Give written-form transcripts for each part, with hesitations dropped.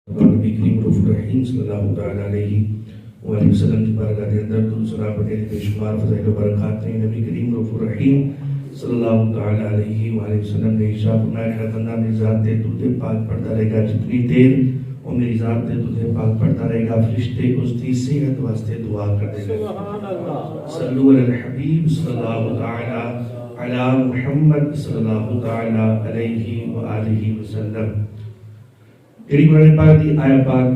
نبی کریم رؤوف الرحیم صلی اللہ تعالیٰ علیہ وآلہ وسلم کی بارگاہ کے اندر درود سلام پڑھنے بے شمار فضائل و برکات ہیں۔ نبی کریم رؤوف الرحیم صلی اللہ تعالیٰ علیہ وآلہ وسلم نے ارشاد فرمایا کہ بندہ میری ذات سے تجھے پاک پڑھتا رہے گا جتنی دیر وہ میری ذات سے تجھے پاک پڑھتا رہے گا، فرشتے اس کی صحت واسطے دعا کرتے رہے گا۔ صلو علی الحبیب صلی اللہ تعالیٰ علی محمد صلی اللہ تعالیٰ علیہ وآلہ وسلم۔ جڑی قرآن پاک دی آیت پاک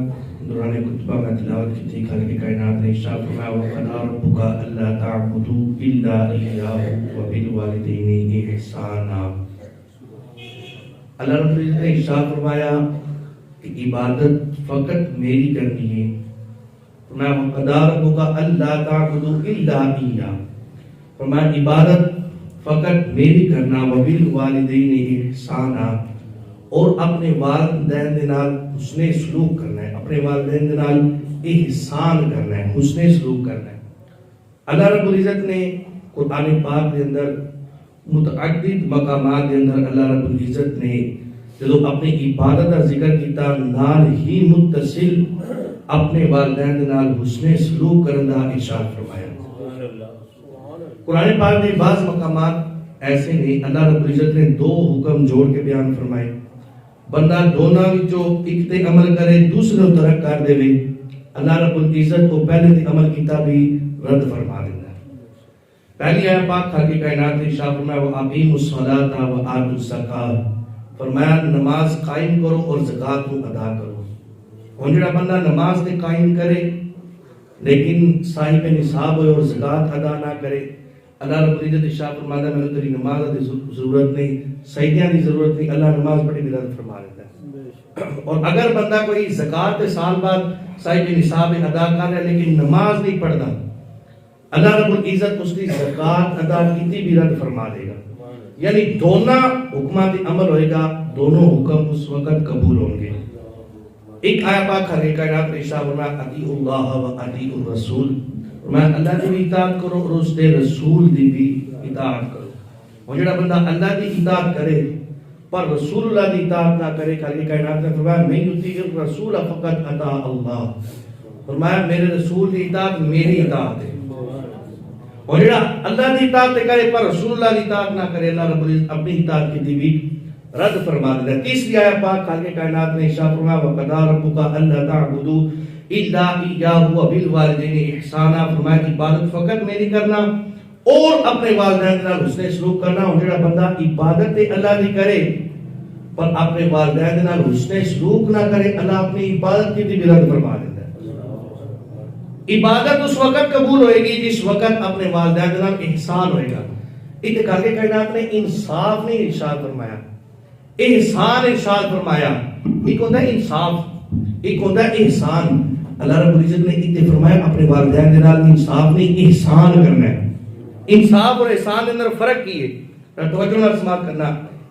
دوران خطبہ میں تلاوت کی تھی، خالق کائنات نے ارشاد فرمایا وَقَضَىٰ رَبُّكَ أَلَّا تَعْبُدُوا إِلَّا إِيَّاهُ وَبِالْوَالِدَيْنِ إِحْسَانًا۔ اللہ رب العزت نے ارشاد فرمایا کہ عبادت فقط میری کرنی ہے۔ فرمایا وَقَضَىٰ رَبُّكَ أَلَّا تَعْبُدُوا إِلَّا إِيَّاهُ، فرمایا عبادت فقط میری کرنا، وَبِالْوَالِدَيْنِ إِحْسَانًا، اور اپنے والدین دے نال حسن سلوک کرنا ہے، اپنے والدین دے نال احسان کرنا ہے، حسن سلوک کرنا ہے۔ اللہ رب العزت نے قرآن پاک دے اندر متعدد مقامات دے اندر اللہ رب العزت نے جدو اپنی عبادت کا ذکر کیتا نال ہی متصل اپنے والدین دے نال حسن سلوک کرنے کا ارشاد فرمایا۔ قرآن پاک کے بعض مقامات ایسے نے اللہ رب العزت نے دو حکم جوڑ کے بیان فرمائے، بندہ دونوں وچوں ایک تے عمل کرے دوسرے ترک کر دے، اللہ رب العزت کو پہلے تے عمل کیتا بھی رد فرما دیتا ہے۔ پہلی آیت پاک خالق کائنات نے ارشاد فرمایا وَأَقِیمُوا الصَّلَاةَ وَآتُوا الزَّکَاةَ، فرمایا نماز قائم کرو اور زکات کو ادا کرو۔ اور جڑا بندہ نماز تے قائم کرے لیکن صاحب نصاب ہوئے اور زکات ادا نہ کرے، اللہ رب العزت ارشاد فرماتا ہے میں تیری نماز کی ضرورت نہیں، سجدیاں کی ضرورت نہیں، اللہ نماز پڑھی بھی رد فرما دیتا ہے۔ اور اگر بندہ کوئی زکات کے سال بعد صاحب نصاب ادا کر رہا ہے لیکن نماز نہیں پڑھتا، اللہ رب العزت اس کی زکات ادا کیتی بھی رد فرما دے گا۔ یعنی دونوں حکمات عمل ہوئے گا، دونوں حکم اس وقت قبول ہوں گے۔ ایک آیت پاک خالق کائنات نے ارشاد فرمایا اطیعوا اللہ و اطیعوا الرسول، میں اللہ کی بھی اطاعت کرو اور اس دے رسول دی بھی اطاعت کرو۔ اور جڑا بندہ اللہ کی اطاعت کرے پر رسول اللہ کی اطاعت نہ کرے، خالق کائنات نے فرمایا میں یطیع الرسول فقط اطاع اللہ، فرمایا میرے رسول کی اطاعت میری اطاعت ہے۔ اور جڑا اللہ کی اطاعت کرے پر رسول اللہ کی اطاعت نہ کرے، اللہ رب العزت اپنی اطاعت کی بھی رد فرما دیتا ہے۔ تیسری آیت پاک خالق کائنات نے ارشاد فرمایا وَقَضَىٰ رَبُّكَ أَلَّا تَعْبُدُوا إِلَّا إِيَّاهُ وَبِالْوَالِدَيْنِ إِحْسَانًا، فرمایا عبادت فقط میری کرنا اور اپنے والدین کے حسن سلوک کرنا۔ اور جڑا بندہ عبادت اللہ دی کرے پر اپنے والدین کے حسن سلوک نہ کرے، اللہ اپنی عبادت کی بھی رد فرما دیتا ہے۔ عبادت اس وقت قبول ہوئے گی جس وقت اپنے والدین کے نال احسان ہوئے گا۔ اتقال کائنات نے انصاف نہیں ارشاد فرمایا، احسان ارشاد فرمایا۔ ایک ہوتا ہے انصاف، ایک ہوتا ہے احسان۔ اللہ رب العزت نے اتنے فرمایا اپنے والدین کے نال انصاف نہیں احسان کرنا ہے۔ انصاف اور احسان کے اندر فرق کی ہے، توجہ نال سماعت کرنا۔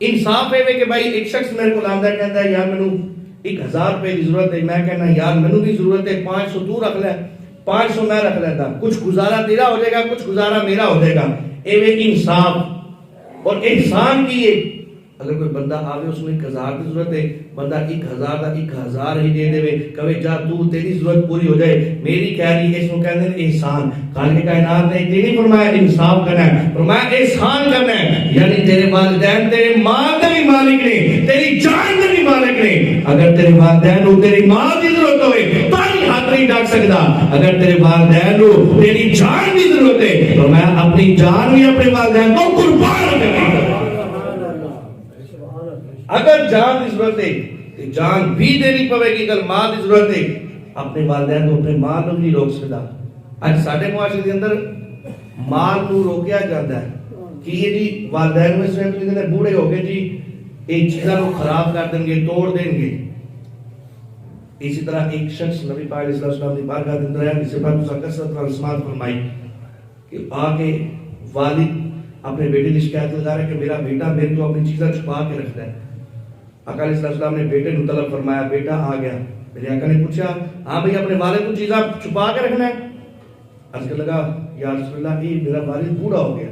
انصاف ہے کہ بھائی ایک شخص میرے کو آندا ہے کہتا ہے یار مینوں 1000 روپے کی ضرورت ہے، میں کہنا یار مینوں بھی ضرورت ہے 500 تو رکھ لے، 500 میں رکھ لیتا، کچھ گزارا تیرا ہو جائے گا کچھ گزارا میرا ہو جائے گا۔ ایویں انصاف اور احسان کی ہے۔ اگر کوئی بندہ آوے اس میں 1000 کی ضرورت ہے، بندہ 1000 کا 1000 ہی دے دے، کہے جا تو تیری ضرورت پوری ہو جائے میری خیری، اس کو کہتے ہیں احسان۔ خالق کائنات نے یہ نہیں فرمایا انصاف کرنا ہے، فرمایا احسان کرنا ہے۔ یعنی تیرے والدین تیرے مال کے بھی مالک نے، تیری جان کے بھی مالک نے۔ اگر تیرے والدین کو تیری مال کی ضرورت ہوئے تو ہی ہاتھ نہیں ڈال سکتا، اگر تیرے والدین کو تیری جان کی ضرورت ہے تو میں اپنی جان بھی اپنے والدین کو قربان کرنا۔ اگر جان کی ضرورت ہے تو جان بھی دینی پوے گی، اگر مال کی ضرورت ہے اپنے والدین کو اپنے مال کو نہیں روک سکتا۔ آج سارے معاشرے کے اندر مال کو روکیا جاتا ہے کہ یہ جی والدین میں سے بوڑھے ہو گئے جی ایک چیزوں کو خراب کر دیں گے، توڑ دیں گے۔ اسی طرح ایک شخص نبی پاک علیہ السلام کی بارگاہ کے اندر آیا، جس سے بعد اس کا کثرت نال سماعت فرمائی کہ آگے والد اپنے بیٹے کی شکایت لگا رہے کہ میرا بیٹا میرے کو اپنی چیزیں چھپا کے رکھتا ہے۔ آقا علیہ السلام نے بیٹے کو طلب فرمایا، بیٹا آ گیا۔ میرے آقا نے پوچھا ہاں بھئی اپنے والد کو چیزیں چھپا کے رکھنا ہے؟ عرض کرنے لگا یا رسول اللہ یہ میرا والد بوڑھا ہو گیا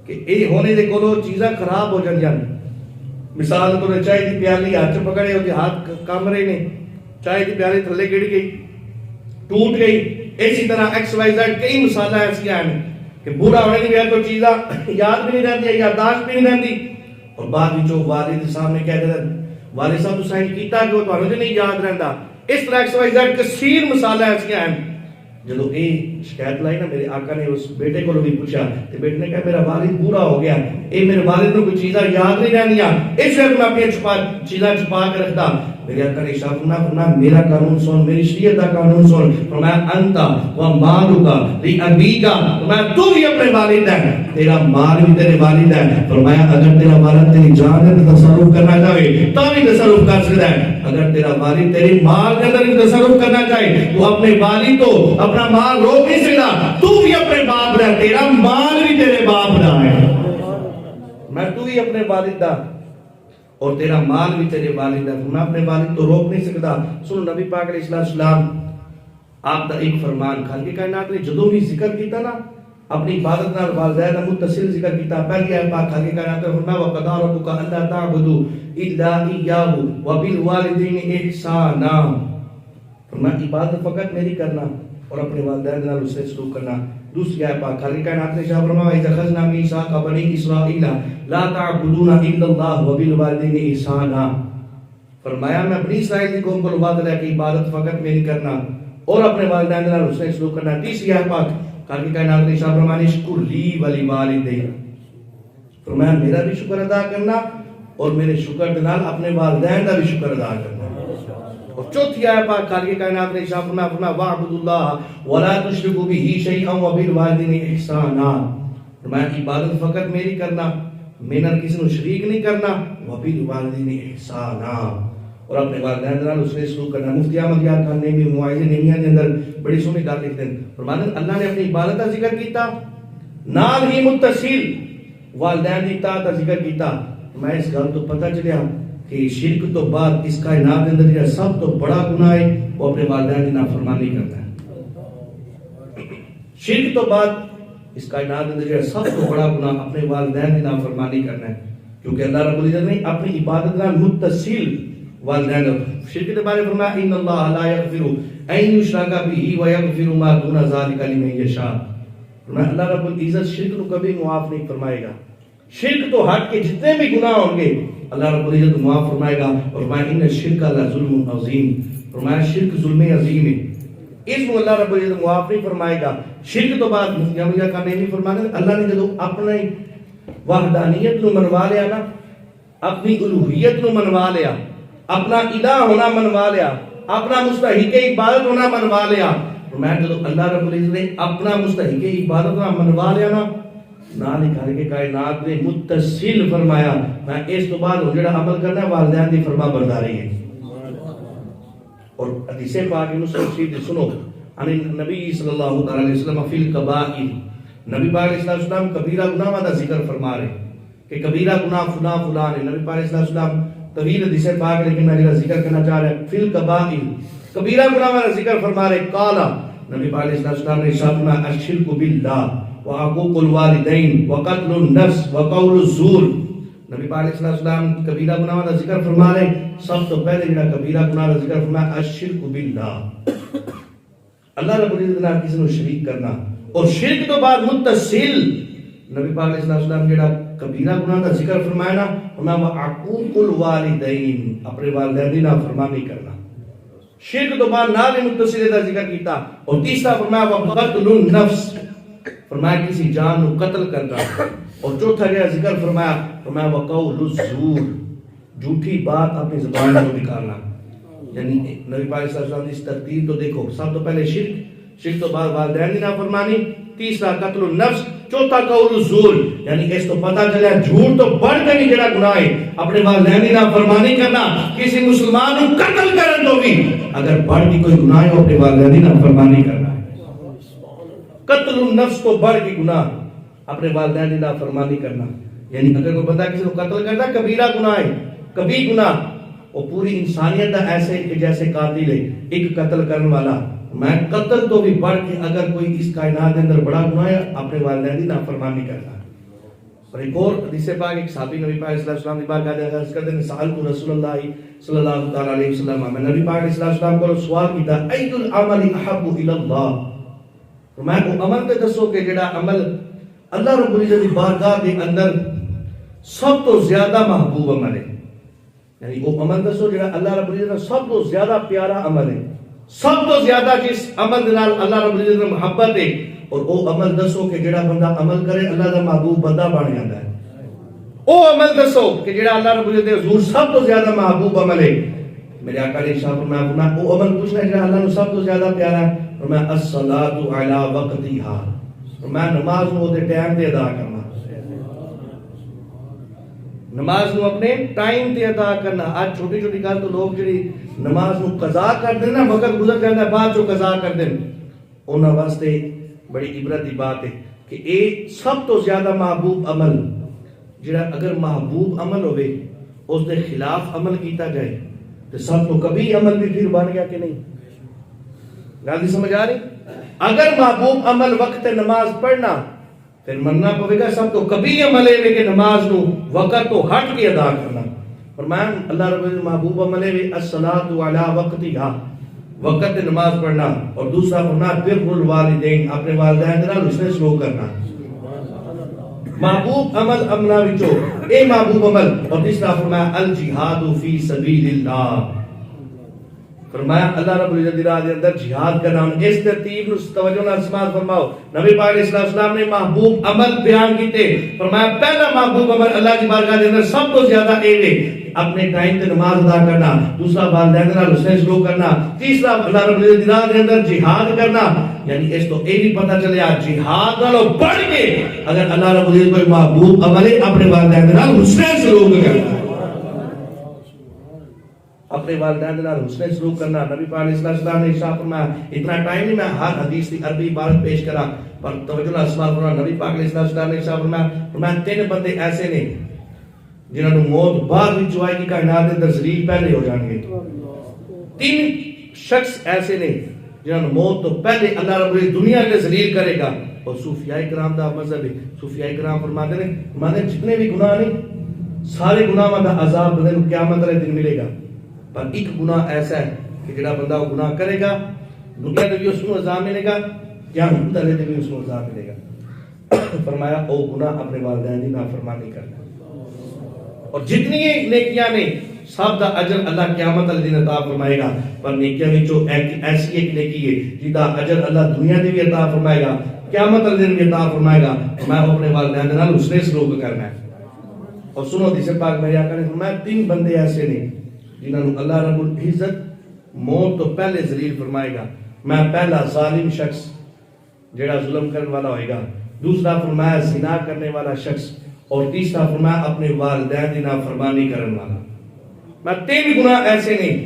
کہ اے ہونے دے کولو چیزیں خراب ہو جائیں، مثال تو چائے کی پیالی ہاتھ پکڑے ہوتے ہاتھ کام رہے نے چائے کی پیالی تھلے گڑ گئی ٹوٹ گئی. اسی طرح ایکس وائی زیڈ کئی مثالیں ایسا ہیں کہ بوڑھا ہونے کی وجہ تو چیزاں یاد بھی نہیں رہتی یادداشت بھی نہیں رہتی اور بعد میں جو والد سامنے کہہ دیتا والد صاحب تو سائن کیتا کہ وہ تو ہمیں نہیں یاد رہتا. اس طرح ایکس وائی زیڈ کثیر مثالیں ایسا ہیں. جب یہ شکایت لائی نا میرے آقا نے اس بیٹے کو بھی پوچھا تو بیٹے نے کہا میرا والد بوڑھا ہو گیا اے میرے والد کو کوئی چیزاں یاد نہیں رہنیاں اس لیے میں اپنی چیزاں چھپا کے رکھتا. میرے آقا نے ارشاد فرمایا میرا قانون سن میری شریعت کا قانون سن. فرمایا انت و مالک لابیک فرمایا تو بھی اپنے والد ہے تیرا مال بھی تیرے والد ہے. فرمایا اگر تیرا والد تیری جان میں تصرف کرنا چاہے تو بھی تصرف کر سکتا ہے. اگر تیرا والد تیرے مال کے اندر بھی تصرف کرنا چاہے تو اپنے والد تو اپنا مال روک نہیں سکتا. تو بھی اپنے باپ دا تیرا مال بھی تیرے باپ دا ہے. میں تو بھی اپنے والد دا اور تیرا مال بھی تیرے والد ہے. میں اپنے والد تو روک نہیں سکتا. سنو نبی پاک علیہ السلام آپ دا ایک فرمان خالق کائنات نے جدوں بھی ذکر کیتا نا اپنی عبادت نال والدین کا متصل ذکر کیتا. پہلی آیت پاک خالق کائنات نے فرمایا وقضى ربك الا تعبدوا الا اياه وبالوالدين احسانا. فرمایا عبادت فقط میری کرنا اور اپنے والدین نال اس سے سلوک کرنا. دوسری آیت پاک خالق کائنات نے ارشاد فرمایا اذا اخذنا ميثاق بني اسرائيل لا تعبدون الا الله وبالوالدين احسانا. فرمایا میں بنی اسرائیل کی قوم کو وعدہ لیا کہ عبادت فقط میری کرنا اور اپنے والدین نال اس سے سلوک کرنا. تیسری آیت پاک خالق کائنات نے ارشاد فرمایا اشکر لی ولوالدیک. فرمایا میرا بھی شکر ادا کرنا اور میرے شکر کے نال اپنے والدین کا بھی شکر ادا کرنا. اور چوتھی آیت پاک خالق کائنات نے ارشاد فرمایا واعبدوا اللہ ولا تشرکوا به شیئا وبالوالدین احسانا. فرمایا عبادت فقط میری کرنا میں نہ کسی کو شریک نہیں کرنا وبالوالدین احسانا اور اپنے والدین نال اس نے سلوک کرنا. مفتی احمد یار خان نے بھی مواعظ نیمیہ کے اندر بڑی سونی گل لکھتے ہیں. فرماتے ہیں اللہ نے اپنی عبادت کا ذکر کیتا نال ہی متصل والدین کی اطاعت کا ذکر کیتا. میں اس گل تو پتہ چلیا کہ شرک تو بعد اس کائنات کے اندر جو سب تو بڑا گناہ ہے وہ اپنے والدین کی نافرمانی کرتا ہے. شرک تو بعد اس کائنات کے اندر جو سب تو بڑا گناہ اپنے والدین کی نافرمانی کرنا ہے کیونکہ اللہ رب العزت نے اپنی عبادت نال متصل والدین. شرک کے بارے میں فرمایا ان اللہ لا یغفر ان یشرک به ویغفر ما دون ذلک لمن یشاء. فرمایا اللہ رب العزت شرک کو کبھی معاف نہیں فرمائے گا. شرک تو ہٹ کے جتنے بھی گناہ ہوں گے اللہ رب العزت معاف فرمائے گا. اور فرمایا ان الشرک لظلم عظیم. فرمایا شرک ظلم عظیم ہے اس کو اللہ رب العزت معاف نہیں فرمائے گا. شرک تو بعد مفتی کا نہیں فرمانے اللہ نے جب اپنے وحدانیت نو منوا لیا نا اپنی الوہیت نو منوا لیا اپنا الہ ہونا منوا لیا اپنا مستحق عبادت ہونا منوا لیا. فرمایا جب اللہ رب العزت نے اپنا مستحق عبادت ہونا منوا لیا نا نال خالق کائنات نے متصل فرمایا میں اس تو بعد جڑا عمل کرنا ہے والدین دی فرما برداری ہے. اور حدیث پاک مسلم شریف سنو ان نبی صلی اللہ تعالی علیہ وسلم فی الکبائر نبی پاک علیہ السلام کبیرہ گناہ کا ذکر فرما رہے کہ کبیرہ گناہ فلاں فلاں ہے. نبی پاک علیہ السلام طویل حدیث پاک لیکن میں ذکر کرنا چاہ رہا ہوں فی الکبائر کبیرہ گناہ کا ذکر فرما رہے. قال نبی پاک علیہ السلام نے ارشاد فرمایا الشرک باللہ وعقوق الوالدین وقتل النفس وقول الزور. نبی پاک علیہ السلام کبیرہ گناہ کا ذکر فرما رہے. سب تو پہلے جڑا کبیرہ گناہ کا ذکر فرمایا الشرک باللہ اللہ رب العزت نے کسی کو شریک کرنا. اور شرک تو بعد متصل نبی پاک علیہ السلام جڑا کبیرہ گناہ کا ذکر فرمایا نا فرمایا وعقوق الوالدین اپنے والدین کی نافرمانی کرنا. شرک تو بعد نال متصل کا ذکر کیتا. اور تیسرا فرمایا وقتل النفس فرمایا کسی جان کو قتل کرنا. اور چوتھا جو ذکر فرمایا وقول الزور جھوٹی بات اپنی زبان سے نکالنا. یعنی نبی پاک صلی اللہ علیہ وسلم اس ترتیب تو دیکھو سب تو پہلے شرک تو بعد والدین کی نافرمانی تیسرا قتل النفس چوتھا قول الزور. یعنی اس تو پتہ چلا جھوٹ تو بڑھ کے بھی جڑا گناہ ہے اپنے والدین کی نافرمانی کرنا کسی مسلمان کو قتل کرن تو بھی اگر بڑھ کی کوئی گناہ ہے اپنے والدین کی نافرمانی کرنا ہے. قتل النفس کو بڑھ کی گناہ اپنے والدین کی نافرمانی کرنا. یعنی اگر کوئی بندہ کسی کو قتل کرتا کبیرہ گناہ ہے کبھی گناہ وہ پوری انسانیت کا ایسے کہ جیسے قاتل ہے ایک قتل کرنے والا. میں قتل تو بھی بڑھ کے اگر کوئی اس کائنات کے اندر بڑا گناہ ہے اپنے والدین کی نافرمانی کرنا. اور ایک اور حدیث پاک ایک صحابی نبی پاک صلی اللہ علیہ وسلم کی بارگاہ میں عرض کرتے ہیں سألت رسول اللہ صلی اللہ تعالی علیہ وسلم، میں نبی پاک صلی اللہ علیہ وسلم کو سوال کیتا ای العمل احب الی اللہ، میں وہ عمل تے دسو کہ جڑا عمل اللہ رب العزت کی بارگاہ کے اندر سب تو زیادہ محبوب عمل ہے، یعنی وہ عمل دسو جڑا اللہ رب العزت کا سب تو زیادہ پیارا عمل ہے، سب تو زیادہ جس عمل نال اللہ رب العزت کی محبت ہے، اور وہ عمل دسو کہ جڑا بندہ عمل کرے اللہ کا محبوب بندہ بن جاتا ہے، وہ عمل دسو کہ جڑا اللہ رب العزت حضور سب تو زیادہ محبوب عمل ہے۔ میرے آقا نے ارشاد فرمایا وہ عمل پوچھنا ہے جڑا اللہ کو سب تو زیادہ پیارا ہے، اور میں الصلاۃ علی وقتہا، اور میں نماز نو دے ٹائم تے ادا کرنا، نماز نو اپنے ٹائم تے ادا کرنا۔ آج چھوٹی چھوٹی گل تو لوگ جڑی نماز نو قضا کر دین نا، وقت گزر جاندا ہے بعد چوں قضا کر دین، انہاں واسطے بڑی عبرت دی بات ہے کہ اے سب تو زیادہ محبوب عمل جڑا اگر محبوب عمل ہوئے اس دے خلاف عمل کیتا جائے تو سب تو کبھی عمل بھی پھر بن گیا کہ نہیں؟ گل سمجھ آ رہی؟ اگر محبوب عمل وقت نماز پڑھنا پھر مننا پوے گا سب تو کبھی عمل ہے کہ نماز نو وقت تو ہٹ کے ادا کرنا۔ فرمایا اللہ رب العزت محبوب عمل ہے الصلاۃ علی وقتہا، وقت نماز پڑھنا، اور دوسرا فرمایا بر الوالدین، اپنے والدین کے نال حسن سلوک کرنا، محبوب عمل امنا وچوں اے محبوب عمل، اور تیسرا فرمایا الجہاد فی سبیل اللہ، فرمایا اللہ رب العزت دی راہ دے اندر جہاد کرنا۔ اس ترتیب نو توجہ نال سماعت فرماؤ، نبی پاک علیہ السلام نے محبوب عمل بیان کیتے، فرمایا پہلا محبوب عمل اللہ کی بارگاہ دے اندر سب تو زیادہ اے ہے اپنے ٹائم تے نماز ادا کرنا، دوسرا والدین نال حسن سلوک کرنا، تیسرا اللہ رب العزت دی راہ دے اندر جہاد کرنا۔ یعنی اس تو اے بھی پتہ چلیا جہاد نالوں بڑھ کے اگر اللہ رب العزت کوئی محبوب عمل ہے اپنے والدین نال حسن سلوک کرنا، اپنے والدین نال حسن سلوک کرنا۔ نبی پاک علیہ السلام نے ارشاد فرمایا، اتنا ٹائم نہیں میں ہر حدیث کی عربی عبارت پیش کرا پر توجہ نال سماعت فرمایا۔ نبی پاک علیہ السلام نے ارشاد فرمایا تین بندے ایسے نے جنہاں نو موت بعد وچ آئے گی، کائنات دے اندر ذلیل پہلے ہو جان گے۔ تین شخص ایسے نے جنہاں نو موت تو پہلے اللہ رب العزت دنیا کے ذلیل کرے گا، اور صوفیاء کرام دا مذہب ہے، صوفیاء کرام فرماتے ہیں جتنے بھی گناہ نہیں سارے گناہاں دا عذاب بندے نو قیامت والے دن ملے گا، پر ایک گناہ ایسا ہے کہ جڑا بندہ وہ گناہ کرے گا دنیا میں بھی اس کو عذاب ملے گا، قیامت والے دن بھی اس کو عذاب ملے گا۔ فرمایا او گناہ اپنے والدین کی نافرمانی کرنا، اور جتنی نیکیاں نے سب دا اجر اللہ قیامت والے دن عطا فرمائے گا، پر نیکیاں وچوں ایسی ایک نیکی ہے جدا اجر اللہ دنیا میں بھی عطا فرمائے گا، قیامت والے دن بھی عطا فرمائے گا۔ میں اپنے والدین کے نال حسن سلوک کرنا ہے۔ اور سنو حدیث پاک میرے آقا نے فرمایا تین بندے ایسے نے جنہاں نو اللہ رب العزت موت تو پہلے ذلیل فرمائے گا۔ میں پہلا ظالم شخص جڑا ظلم کرنے والا ہوئے گا، دوسرا فرمایا زنا کرنے والا شخص، اور تیسرا فرمایا اپنے والدین کی نافرمانی کرنے والا۔ میں تین گناہ ایسے نہیں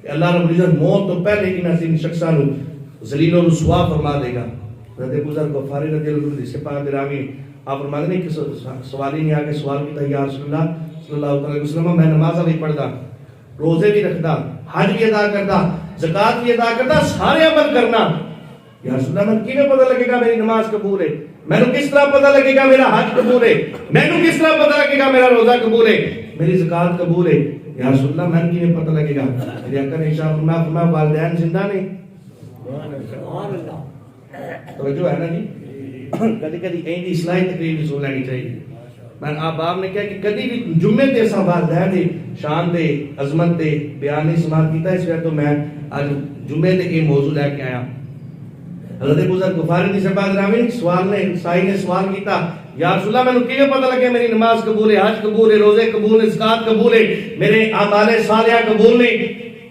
کہ اللہ رب العزت موت تو پہلے انہاں تین شخصاں نو ذلیل و رسوا فرما دے گا۔ حضرت بزرگ غفاری رضی اللہ عنہ سے پاک راوی آپ فرماتے ہیں کہ سوالی نے آ کے سوال کیا یا رسول اللہ صلی اللہ علیہ وسلم میں نماز بھی پڑھتا، روزے بھی رکھتا، حج بھی ادا کرتا، زکات بھی ادا کرتا، سارے عمل کرنا، یا رسول اللہ میں کیویں پتہ لگے گا میری نماز قبول ہے؟ میں کس طرح پتہ لگے گا میرا حج قبول ہے؟ میں کس طرح پتہ لگے گا میرا روزہ قبول ہے، میری زکات قبول ہے؟ یا رسول اللہ میں کیویں پتہ لگے گا؟ میرے آقا نے ارشاد فرمایا والدین زندہ نے، سبحان اللہ، توجہ ہے نا جی؟ کدی کدی این دی اصلاحی تقریر بھی سن لینی چاہیے۔ میں آپ نے کہا کہ کدی بھی جمعے تے اساں والدین دی شان تے عظمت تے بیان نہیں سماعت کیتا، اس وجہ تو میں آج جمعے تے یہ موضوع لے کے آیا۔ حضرت بزرگ غفاری دی سے بعد راوی سائی نے سوال کیتا یا رسول اللہ میں کیویں پتہ لگے میری نماز قبول ہے، حج قبول ہے، روزے قبول ہے، زکات قبول ہے، میرے اعمال صالحہ قبول نے؟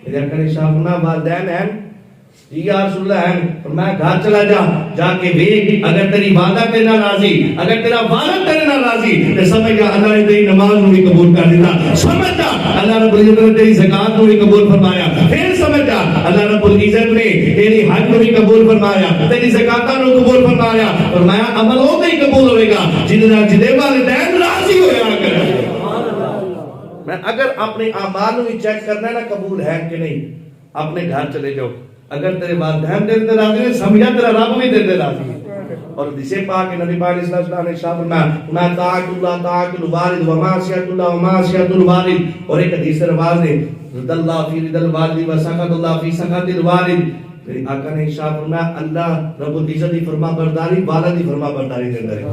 میرے آقا نے شاہ فرمایا والدین ہیں جی یا رسول اللہ ہیں، فرمایا گھر چلا جا کے دیکھ اگر تیری والدہ تیرے نال راضی، اگر تیرا والد تیرے نال راضی تے سمجھ جا اللہ نے تیری نماز نو بھی قبول کر دیتا، سمجھ جا اللہ رب العزت نے تیری زکات نو بھی قبول فرمایا، پھر سمجھ جا اللہ رب العزت نے تیری حج نو بھی قبول فرمایا، تیری زکاتاں نو قبول فرمایا۔ فرمایا عمل او ہی قبول ہوے گا جدے والدین راضی ہویا کرے۔ میں اگر اپنے اعمال نو چیک کرنا ہے نا قبول ہے کہ نہیں، اپنے گھر چلے جاؤ، اگر تیرے والدین تیرے تے راضی ہیں سمجھا تیرا رب بھی تیرے تے راضی ہے۔ اور حدیث پاک نبی پاک صلی اللہ علیہ وسلم نے ارشاد فرمایا ما طاعت اللہ طاعت الوالد و معصیت اللہ و معصیت الوالد. اور ایک حدیث رواز نے رضا اللہ فی رضا الوالد و سخط اللہ فی سخط الوالد. میرے آقا نے ارشاد فرمایا اللہ رب العزت کی فرما برداری والد کی فرما برداری دے اندر ہے.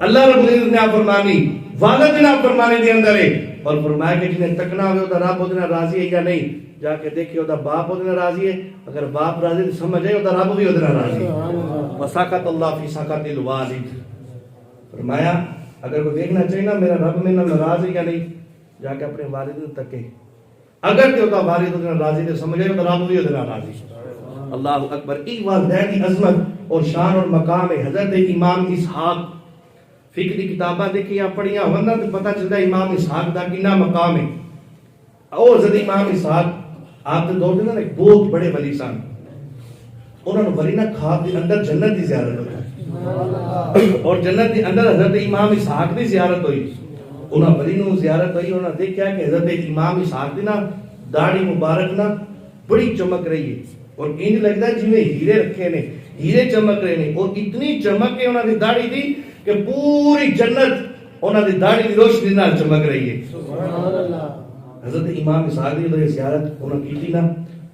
اللہ رب العزت نے فرمانی والد نے فرمانے دے اندر ہے. اور فرمایا کہ جنہیں تکنا ہوئے ہوتا رب ہوتے راضی ہے یا نہیں, جا کے دیکھے ہوتا باپ ہوتے راضی ہے, اگر باپ راضی تو سمجھ جائے ہوتا رب بھی ہوتے راضی ہے. وساقت اللہ فی ساقت الوالد. فرمایا اگر کوئی دیکھنا چاہیے نا میرا رب میں ناراض ہے یا نہیں, جا کے اپنے والد نے تکے, اگر تے ہوتا والد ہوتے راضی تو سمجھ جائے ہوتا رب بھی ہوتے راضی. اللہ اکبر. ایک والدین کی عظمت اور شان اور مقام ہے. حضرت امام اسحاق فقہ کی کتاباں دیکھیاں پڑھیاں ورنہ تو پتہ چلتا ہے امام اسحاق دا کتنا مقام ہے. اور حضرت امام اسحاق آپ کے دور میں نا ایک بہت بڑے ولی سن. انہوں نے ولی نہ خواب کے اندر جنت کی زیارت ہوئی اور جنت کے اندر حضرت امام اسحاق کی زیارت ہوئی. انہوں ولی نو زیارت ہوئی, انہوں نے دیکھا کہ حضرت امام اسحاق دی نا داڑھی مبارک نا بڑی چمک رہی ہے اور انج لگتا ہے جنہیں ہیرے رکھے نے, ہیرے چمک رہے نے, اور اتنی چمک کے انہوں نے داڑھی دی کہ پوری جنت انہوں نے داڑھی کی روشنی نال چمک رہی ہے. حضرت امام اسحاق دی زیارت انہوں نے کی نا,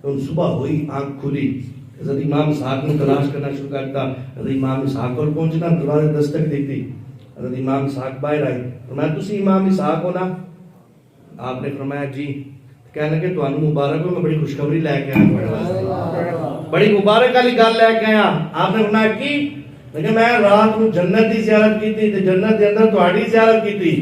تو صبح ہوئی آنکھ کھلی, حضرت امام اسحاق نے تلاش کرنا شروع کرتا. حضرت امام اسحاق کو پہنچنا, دروازے دستک دیتی, حضرت امام اسحاق باہر آئی. فرمایا تسی امام اسحاق ہو نا؟ آپ نے فرمایا جی. کہنے لگے تو مبارک ہو, میں بڑی خوشخبری لے کے آیا, بڑی مبارک والی گل لے کے آیا. آپ نے فرمایا کی؟ لیکن میں رات کو جنت کی زیارت کی تھی, جنت کے اندر تہاڈی زیارت کی تھی,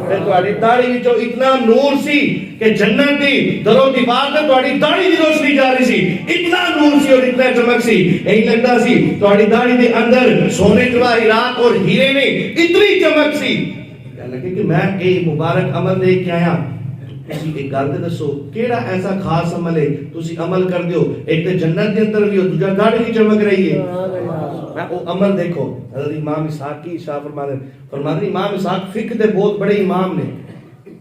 تہاڈی داڑھی وچوں اتنا نور سی کہ جنت دی درو دیوار تے تہاڈی داڑھی دی روشنی جا رہی سی. اتنا نور سی اور اتنا چمک سی, یہی لگتا سی تہاڈی داڑھی دے اندر سونے جواہرات اور ہیرے نے, اتنی چمک سی. کہنے لگے کہ میں اے مبارک عمل دیکھ کے آیا. تسی ایک گل تے دسو کیڑا ایسا خاص عمل ہے تسی عمل کر دیو, ایک تے جنت کے اندر بھی ہو, دوجا داڑھی بھی چمک رہی ہے. میں وہ عمل دیکھو. حضرت امام اسحاق کی شاہ فرماتے امام اسحاق فقہ دے بہت بڑے امام نے.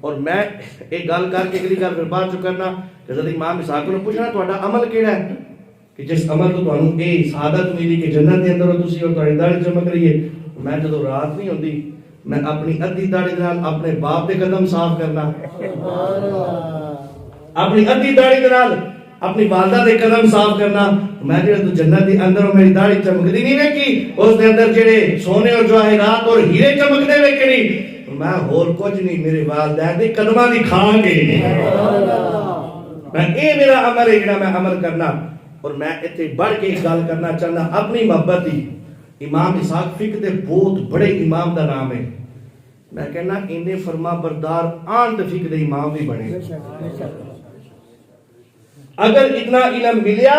اور میں ایک گل کر کے اگلی گل پھر بعد چ کرنا. حضرت امام اسحاق نے پوچھنا تہاڈا عمل کیڑا ہے کہ جس عمل تو تانوں اے سعادت ملی کہ جنت کے اندر ہو تسی اور تہاڈی داڑھی چمک رہی ہے. میں جدوں رات نہیں ہوندی میں اپنی ادھی داڑھی دے نال اپنے باپ دے قدم صاف کرنا, اپنی ادھی داڑھی دے نال اپنی والدہ دے قدم صاف کرنا. میں جڑے تو جنت دے اندر میری داڑھی چمکدی نہیں ویکھی, اس دے اندر جڑے سونے اور جواہرات اور ہیرے چمکدے ویکھے نہیں, میں ہور کچھ نہیں میرے والدین دے قدماں دی کھان کے میں اے میرا عمل ہے جڑا میں عمل کرنا. اور میں ایتھے بڑھ کے ایک گل کرنا چاہنا اپنی محبت دی. امام اسحاق فقہ دے بہت بڑے امام دا نام ہے. میں کہنا انہیں فرما بردار آن تے فقہ دے امام بھی بنے. اگر اتنا علم ملیا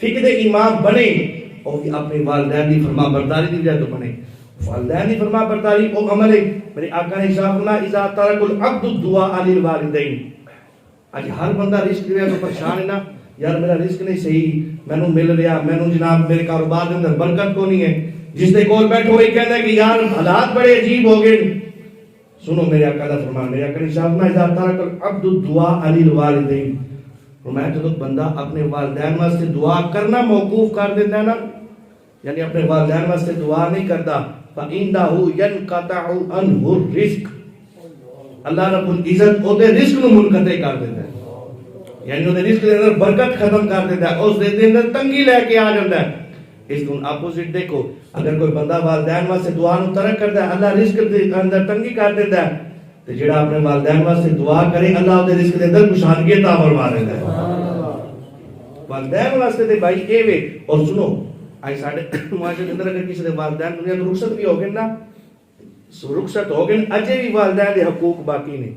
فقہ دے امام بنے اور اپنے والدین دی فرما برداری دی وجہ تو بنے. والدین دی فرما برداری او عمل ہے. میرے آقا نے ارشاد فرمایا اذا ترک العبد الدعاء للوالدین. اج ہر بندہ رزق دے تو پریشان ہے نا, یار میرا رزق نہیں صحیح مینوں مل رہا, مینوں جناب میرے کاروبار دے اندر برکت کو نہیں ہے. جس دے کول بیٹھو وہی کہندا ہے کہ یار حالات بڑے عجیب ہو گئے. سنو میرے آقا دا فرمان, میرے آقا نے ارشاد فرمایا اذا ترک العبد الدعاء للوالدین. فرمایا جب بندہ اپنے والدین واسطے دعا کرنا موقوف کر دیتا ہے نا, یعنی اپنے والدین واسطے دعا نہیں کرتا, فَإِنَّهُ يَنْقَطَعُ عَنْهُ الرِّزْقُ. اللہ رب العزت او دے رزق نو منقطع کر دیتا ہے, یعنی او دے رزق دے اندر برکت ختم کر دیتا ہے, اس دے اندر تنگی لے کے آ جاتا ہے. اس کو اپوزٹ دیکھو, اگر کوئی بندہ والدین واسطے دعا نو ترک کرتا ہے اللہ رزق دے اندر تنگی کر دیتا ہے, تو جڑا اپنے والدین واسطے دعا کرے اللہ دے رزق دے اندر خوشحالی عطا فرما دیتا ہے. والدین واسطے تے بھائی اے وے. اور سنو اج ساڈے معاشرے دے اندر اگر کسی دے والدین دنیا تو رخصت بھی ہو گئے نا, رخصت ہو گئے, اجے بھی والدین دے حقوق باقی نے.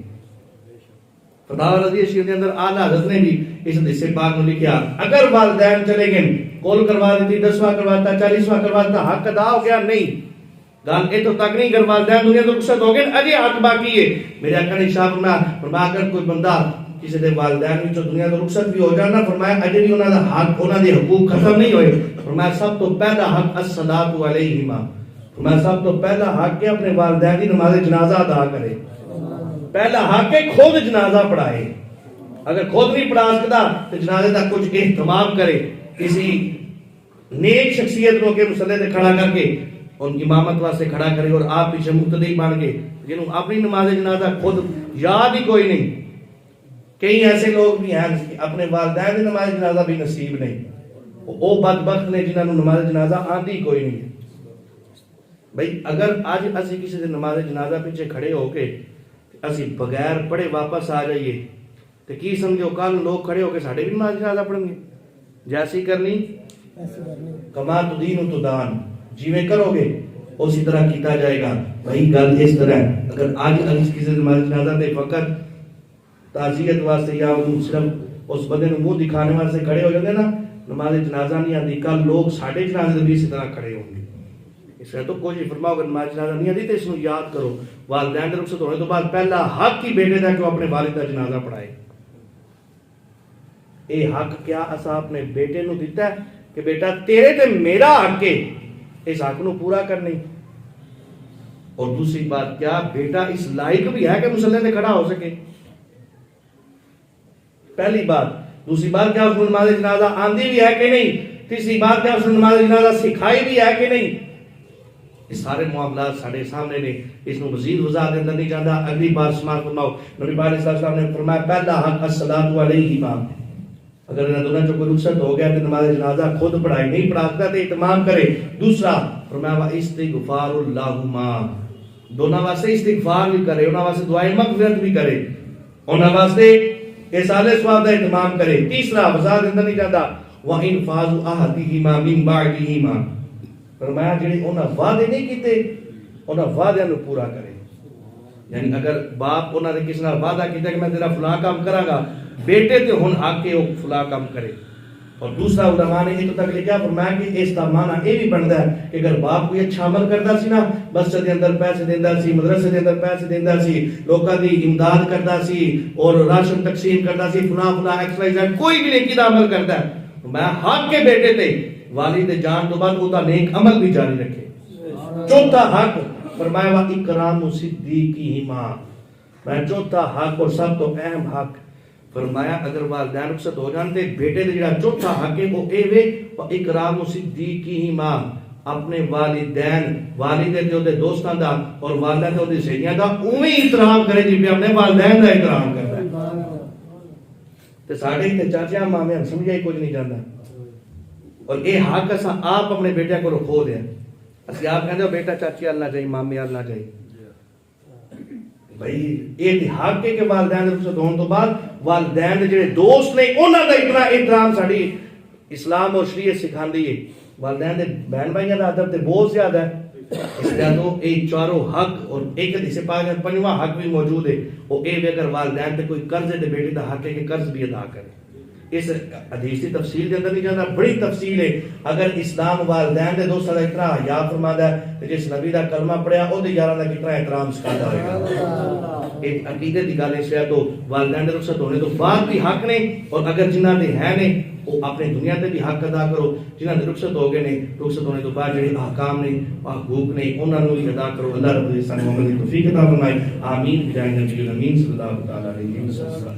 فتاوی رضی شریف کے اندر اعلیٰ حضرت نے بھی اس حدیث پاک میں لکھا اگر والدین چلے گئے, کول کروا دیتی, 10واں کرواتا, 40واں کرواتا, حق ادا ہو گیا نہیں. گل اے تو تک نہیں کر والدین دنیا تو رخصت ہو گئے, اجے حق باقی ہے. میرے آقا نے ارشاد فرمایا اگر کوئی بندہ کسی دے والدین وچوں دنیا تو رخصت بھی ہو جانا, فرمایا اجے بھی انہاں دا حق, انہاں دے حقوق ختم نہیں ہوئے. فرمایا سب تو پہلا حق الصلاۃ علیہما. فرمایا سب تو پہلا حق ہے اپنے والدین کی نماز جنازہ ادا کرے. پہلا حق ہے خود جنازہ پڑھائے, اگر خود نہیں پڑھا سکتا تو جنازے کا کچھ اہتمام کرے, کسی نیک شخصیت کو کے مسئلے تے کھڑا کر کے ان امامت واسطے کھڑا کرے اور آپ پیچھے مقتدی بن گئے جنہوں اپنی نماز جنازہ خود یاد ہی کوئی نہیں. کئی ایسے لوگ بھی ہیں اپنے والدین کی نماز جنازہ بھی نصیب نہیں, وہ بدبخت نے جنہوں نے نماز جنازہ آتی کوئی نہیں. بھئی اگر آج اسی کسی سے نماز جنازہ پیچھے کھڑے ہو کے اسی بغیر پڑھے واپس آ جائیے تو کی سمجھو کل لوگ کھڑے ہو کے ساڑھے بھی نماز جنازہ پڑھیں گے. جیسی کرنی کما تدین تدان, جیویں کرو گے اسی طرح کیتا جائے گا. وہی گل اس طرح ہے, اگر آج کسی سے نماز جنازہ دے فقط تعزیت واسطے یا صرف اس بندے کو منہ دکھانے واسطے کھڑے ہو جاتے نا, نماز جنازہ نہیں آتی, کل لوگ ساڑھے جنازے بھی اسی طرح کھڑے ہوں گے. اس لیے تو کوئی فرماؤ اگر نماز جنازہ نہیں آتی تو اس کو یاد کرو. والدین کے رخصت ہونے تو بعد پہلا حق ہی بیٹے دا کہ وہ اپنے والد کا جنازہ پڑھائے. اے حق کیا اسا اپنے بیٹے نو دیتا ہے کہ بیٹا تیرے تے میرا حق ہے, اس حق نو پورا کرنی. اور دوسری بات کیا بیٹا اس لائق بھی ہے کہ مصلی تے کھڑا ہو سکے, پہلی بات. دوسری بات کیا اس کو نماز جنازہ آندھی بھی ہے کہ نہیں. تیسری بات کیا اس نے نماز جنازہ سکھائی بھی ہے کہ نہیں. یہ سارے معاملات سارے سامنے نے, اس میں مزید وضاحت اندر نہیں جاتا. اگلی بات سماعت فرماؤ, نبی پاک علیہ السلام نے فرمایا پہلا حق الصلاۃ علیہما, اگر انہوں دونوں جو کوئی رخصت ہو گیا تو نماز جنازہ خود پڑھائے, نہیں پڑھاتا تو اہتمام کرے. دوسرا فرمایا استغفار اللہما, دونوں واسطے استغفار بھی کرے, انہوں واسطے دعائیں مغفرت بھی کرے, انہوں واسطے احسان ثواب کا اہتمام کرے. تیسرا وضاحت اندر نہیں جاتا وَإِنْفَاذُ أَحَدِهِمَا مِنْ بَعْدِهِمَا, فرمایا جڑے انہاں وعدے نہیں کیتے انہاں وعدے نو پورا کرے. یعنی اگر باپ انہاں نے کسی نال وعدہ کیتا کہ میں تیرا فلاں کام کراں گا, بیٹے تے ہن حق ہے وہ فلاں کام کرے. اور دوسرا علماء نے یہ تک لکھا فرمایا کہ اس کا معنی یہ بھی بنتا ہے کہ اگر باپ کوئی اچھا عمل کرتا سی نا, مسجد کے اندر پیسے دیندا سی, مدرسے کے اندر پیسے دیندا سی, لوکاں دی امداد کرتا سی اور راشن تقسیم کرتا سی, فلاں فلاں ایکس وائی زیڈ کوئی بھی نیکی دا عمل کرتا ہے, میں حق کے بیٹے تے والد جان تو بعد وہ نیک عمل بھی جاری رکھے. چوتھا حق فرمایا وا اکرام صدیقہما, میں چوتھا حق اور سب تو اہم حق فرمایا اگر والدین رخصت ہو جانتے بیٹے دے جڑا چوتھا حق ہے وہ اے وے وا اکرام صدیقہما, اپنے والدین والدے تے اودے دوستاں دا اور والدہ تے اودی سہیلیاں دا اوویں احترام کرے جی اپنے والدین دا احترام کردا ہے. تے ساڈے تے چاچا مامے ہم سمجھا ہی کچھ نہیں جاندا. اور اے حق اساں آپ اپنے بیٹے کو کھو دیا, اسی آپ کہندے ہو بیٹا چاچی اللہ چاہیے مامی اللہ چاہیے. بھائی یہ حق ہے کہ والدین رخصت ہون تو بعد والدین دے جڑے دوست نے انہاں دا اتنا احترام ساڈی اسلام اور شریعت سکھاندی ہے. والدین دے بہن بھائیاں دا ادب تے بہت زیادہ ہے, اس لیے تو یہ چاروں حق اور ایک حدیث پاک میں پنجواں حق بھی موجود ہے, وہ اے اگر والدین تے کوئی قرض ہے تے بیٹے دا حق ہے کہ قرض بھی ادا کرے. اس حدیث کی تفصیل کے اندر نہیں جانا, بڑی تفصیل ہے. اگر اسلام والدین دے دوستاں دا اتنا حیا فرماتا ہے تے جس نبی دا کلمہ پڑھیا او دے یاراں دا کتنا احترام سکھاتا ہوئے گا. ایک عقیدے دی گل ہے تو والدین دے رخصت ہونے تو بعد بھی حق نے, اور اگر جنہاں دے ہیں نے وہ اپنے دنیا تے بھی حق ادا کرو, جنہاں دے رخصت ہو گئے نے رخصت ہونے تو بعد جڑے احکام نے حقوق نے انہاں نوں بھی ادا کرو. اللہ رب العزت نے محمد کی توفیق عطا فرمائے. آمین. بجائے نبی الامین صلی اللہ تعالی علیہ وسلم.